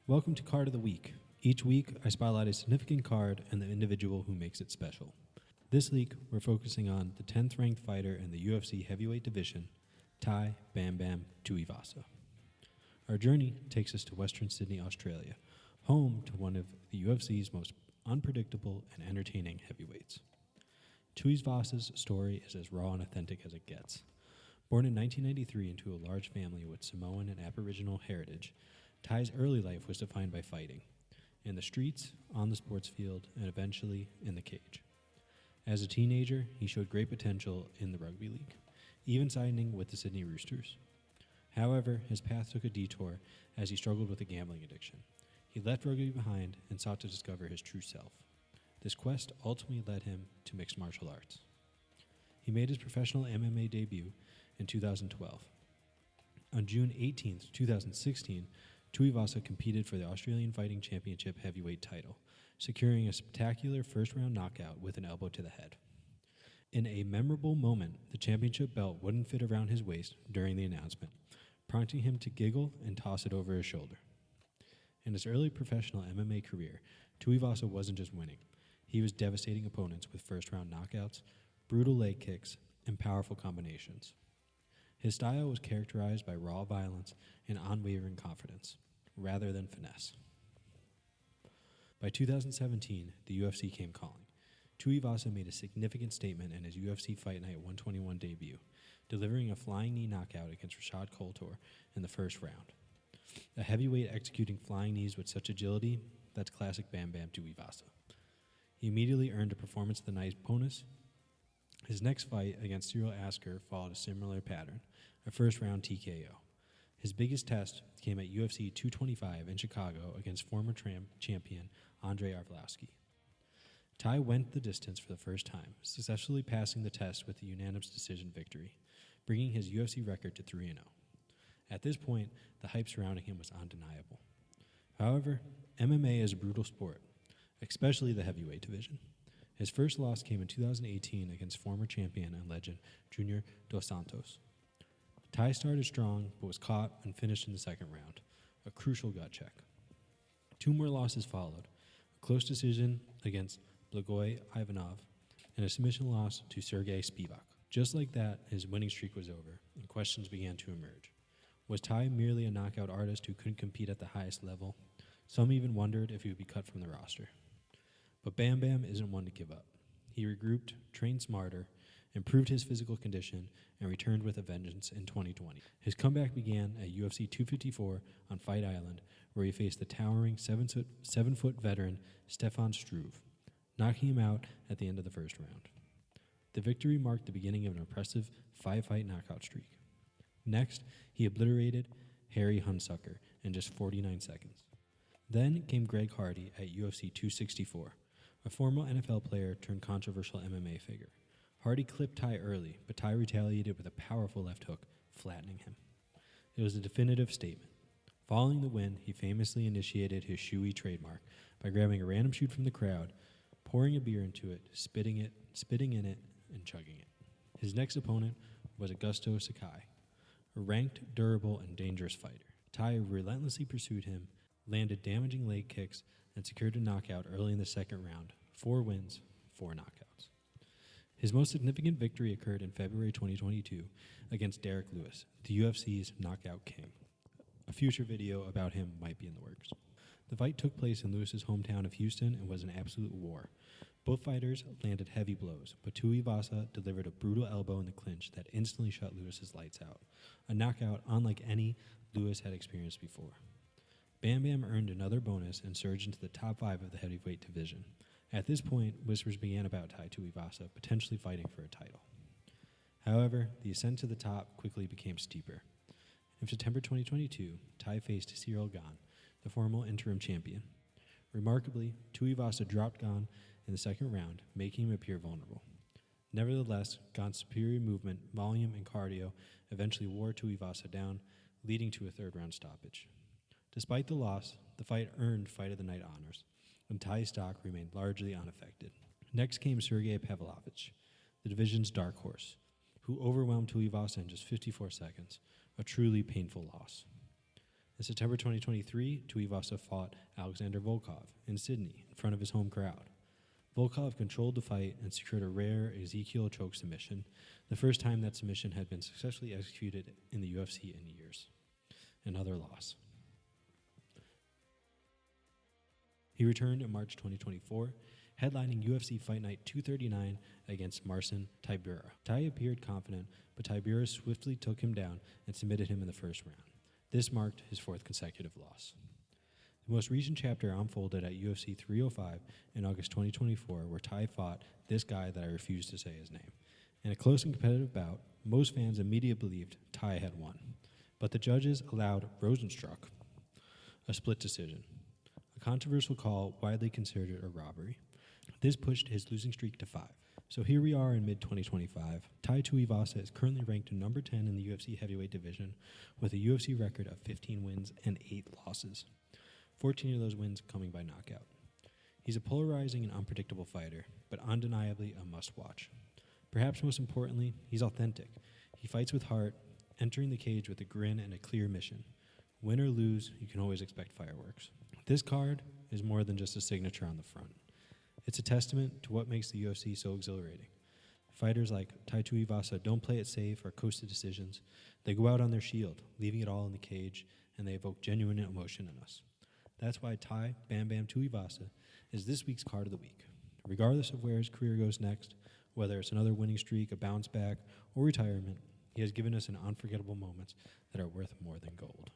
Welcome to Card of the Week. Each week, I spotlight a significant card and the individual who makes it special. This week, we're focusing on the 10th ranked fighter in the UFC heavyweight division, Tai Bam Bam Tuivasa. Our journey takes us to Western Sydney, Australia, home to one of the UFC's most unpredictable and entertaining heavyweights. Tuivasa's story is as raw and authentic as it gets. Born in 1993 into a large family with Samoan and Aboriginal heritage, Tai's early life was defined by fighting, in the streets, on the sports field, and eventually in the cage. As a teenager, he showed great potential in the rugby league, even signing with the Sydney Roosters. However, his path took a detour as he struggled with a gambling addiction. He left rugby behind and sought to discover his true self. This quest ultimately led him to mixed martial arts. He made his professional MMA debut in 2012. On June 18, 2016, Tuivasa competed for the Australian Fighting Championship heavyweight title, securing a spectacular first-round knockout with an elbow to the head. In a memorable moment, the championship belt wouldn't fit around his waist during the announcement, prompting him to giggle and toss it over his shoulder. In his early professional MMA career, Tuivasa wasn't just winning. He was devastating opponents with first-round knockouts, brutal leg kicks, and powerful combinations. His style was characterized by raw violence and unwavering confidence, rather than finesse. By 2017, the UFC came calling. Tuivasa made a significant statement in his UFC Fight Night 121 debut, delivering a flying knee knockout against Rashad Coulter in the first round. A heavyweight executing flying knees with such agility, that's classic Bam Bam Tuivasa. He immediately earned a Performance of the Night bonus. His next fight against Cyril Asker followed a similar pattern, a first-round TKO. His biggest test came at UFC 225 in Chicago against former champion Andrei Arlovski. Tai went the distance for the first time, successfully passing the test with a unanimous decision victory, bringing his UFC record to 3-0. At this point, the hype surrounding him was undeniable. However, MMA is a brutal sport, especially the heavyweight division. His first loss came in 2018 against former champion and legend Junior Dos Santos. Tai started strong, but was caught and finished in the second round, a crucial gut check. Two more losses followed, a close decision against Blagoy Ivanov and a submission loss to Sergey Spivak. Just like that, his winning streak was over, and questions began to emerge. Was Tai merely a knockout artist who couldn't compete at the highest level? Some even wondered if he would be cut from the roster. But Bam Bam isn't one to give up. He regrouped, trained smarter, improved his physical condition, and returned with a vengeance in 2020. His comeback began at UFC 254 on Fight Island, where he faced the towering 7-foot veteran Stefan Struve, knocking him out at the end of the first round. The victory marked the beginning of an impressive 5-fight knockout streak. Next, he obliterated Harry Hunsucker in just 49 seconds. Then came Greg Hardy at UFC 264. A former NFL player turned controversial MMA figure. Hardy clipped Tai early, but Tai retaliated with a powerful left hook, flattening him. It was a definitive statement. Following the win, he famously initiated his shoey trademark by grabbing a random shoot from the crowd, pouring a beer into it, spitting in it, and chugging it. His next opponent was Augusto Sakai, a ranked, durable, and dangerous fighter. Tai relentlessly pursued him, landed damaging leg kicks, and secured a knockout early in the second round. 4 wins, 4 knockouts. His most significant victory occurred in February 2022 against Derek Lewis, the UFC's knockout king. A future video about him might be in the works. The fight took place in Lewis's hometown of Houston and was an absolute war. Both fighters landed heavy blows, but Tuivasa delivered a brutal elbow in the clinch that instantly shut Lewis's lights out, a knockout unlike any Lewis had experienced before. Bam Bam earned another bonus and surged into the top 5 of the heavyweight division. At this point, whispers began about Tai Tuivasa potentially fighting for a title. However, the ascent to the top quickly became steeper. In September 2022, Tai faced Cyril Gane, the former interim champion. Remarkably, Tuivasa dropped Gane in the second round, making him appear vulnerable. Nevertheless, Gane's superior movement, volume, and cardio eventually wore Tuivasa down, leading to a third-round stoppage. Despite the loss, the fight earned Fight of the Night honors, and Tai's stock remained largely unaffected. Next came Sergey Pavlovich, the division's dark horse, who overwhelmed Tuivasa in just 54 seconds, a truly painful loss. In September 2023, Tuivasa fought Alexander Volkov in Sydney in front of his home crowd. Volkov controlled the fight and secured a rare Ezekiel choke submission, the first time that submission had been successfully executed in the UFC in years. Another loss. He returned in March 2024, headlining UFC Fight Night 239 against Marcin Tybura. Ty appeared confident, but Tybura swiftly took him down and submitted him in the first round. This marked his fourth consecutive loss. The most recent chapter unfolded at UFC 305 in August 2024, where Ty fought this guy that I refuse to say his name. In a close and competitive bout, most fans immediately believed Ty had won, but the judges allowed Rosenstruck a split decision, a controversial call widely considered a robbery. This pushed his losing streak to 5. So here we are in mid-2025. Tai Tuivasa is currently ranked number 10 in the UFC heavyweight division with a UFC record of 15 wins and 8 losses. 14 of those wins coming by knockout. He's a polarizing and unpredictable fighter, but undeniably a must-watch. Perhaps most importantly, he's authentic. He fights with heart, entering the cage with a grin and a clear mission. Win or lose, you can always expect fireworks. This card is more than just a signature on the front. It's a testament to what makes the UFC so exhilarating. Fighters like Tai Tuivasa don't play it safe or coast to decisions. They go out on their shield, leaving it all in the cage, and they evoke genuine emotion in us. That's why Tai Bam Bam Tuivasa is this week's card of the week. Regardless of where his career goes next, whether it's another winning streak, a bounce back, or retirement, he has given us an unforgettable moments that are worth more than gold.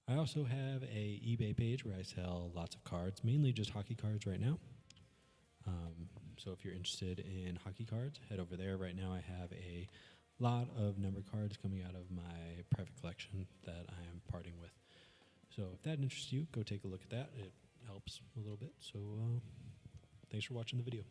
I also have a eBay page where I sell lots of cards, mainly just hockey cards right now. So if you're interested in hockey cards, head over there. Right now I have a lot of number cards coming out of my private collection that I am parting with. So if that interests you, go take a look at that. It helps a little bit. So thanks for watching the video.